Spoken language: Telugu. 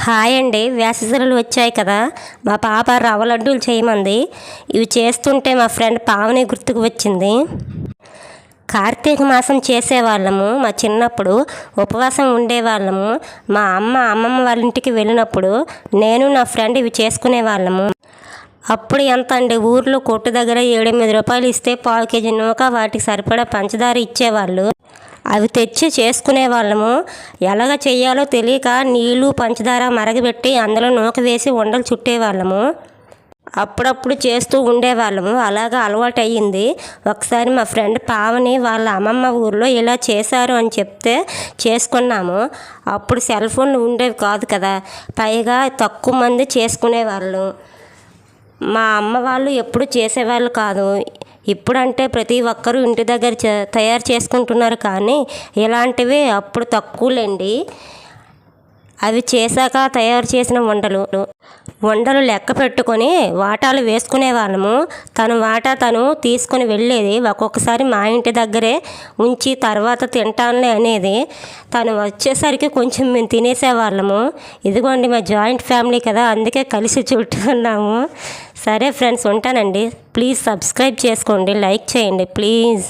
హాయ్ అండి, వేసవి సెలవులు వచ్చాయి కదా. మా పాప రవ్వ లడ్డూలు చేయమంది. ఇవి చేస్తుంటే మా ఫ్రెండ్ పావని గుర్తుకు వచ్చింది. కార్తీక మాసం చేసేవాళ్ళము. మా చిన్నప్పుడు ఉపవాసం ఉండేవాళ్ళము. మా అమ్మమ్మ వాళ్ళ ఇంటికి వెళ్ళినప్పుడు నేను నా ఫ్రెండ్ ఇవి చేసుకునే వాళ్ళము. అప్పుడు ఎంత అండి, ఊర్లో కొట్టు దగ్గర 7-8 రూపాయలు ఇస్తే పావు కేజీ నూక, వాటికి సరిపడా పంచదార ఇచ్చేవాళ్ళు. అవి తెచ్చి చేసుకునే వాళ్ళము. ఎలాగ చెయ్యాలో తెలియక నీళ్ళు పంచదార మరగబెట్టి అందులో నూక వేసి ఉండలు చుట్టేవాళ్ళము. అప్పుడప్పుడు చేస్తూ ఉండేవాళ్ళము. అలాగా అలవాటు అయ్యింది. ఒకసారి మా ఫ్రెండ్ పావని వాళ్ళ అమ్మమ్మ ఊర్లో ఇలా చేశారు అని చెప్తే చేసుకున్నాము. అప్పుడు సెల్ ఫోన్లు ఉండేవి కాదు కదా, పైగా తక్కువ మంది చేసుకునేవాళ్ళు. మా అమ్మ వాళ్ళు ఎప్పుడు చేసేవాళ్ళు కాదు. ఇప్పుడంటే ప్రతి ఒక్కరూ ఇంటి దగ్గర తయారు చేసుకుంటున్నారు, కానీ ఇలాంటివి అప్పుడు తక్కువలేండి. అవి చేశాక తయారు చేసిన వండలు లెక్క పెట్టుకొని వాటాలు వేసుకునే వాళ్ళము. తను వాటా తను తీసుకొని వెళ్ళేది. ఒక్కొక్కసారి మా ఇంటి దగ్గరే ఉంచి తర్వాత తింటానులే అనేది. తను వచ్చేసరికి కొంచెం మేము తినేసేవాళ్ళము. ఇదిగోండి మా జాయింట్ ఫ్యామిలీ కదా, అందుకే కలిసి చుట్టుకున్నాము. సరే ఫ్రెండ్స్, ఉంటానండి. ప్లీజ్ సబ్స్క్రైబ్ చేసుకోండి, లైక్ చేయండి ప్లీజ్.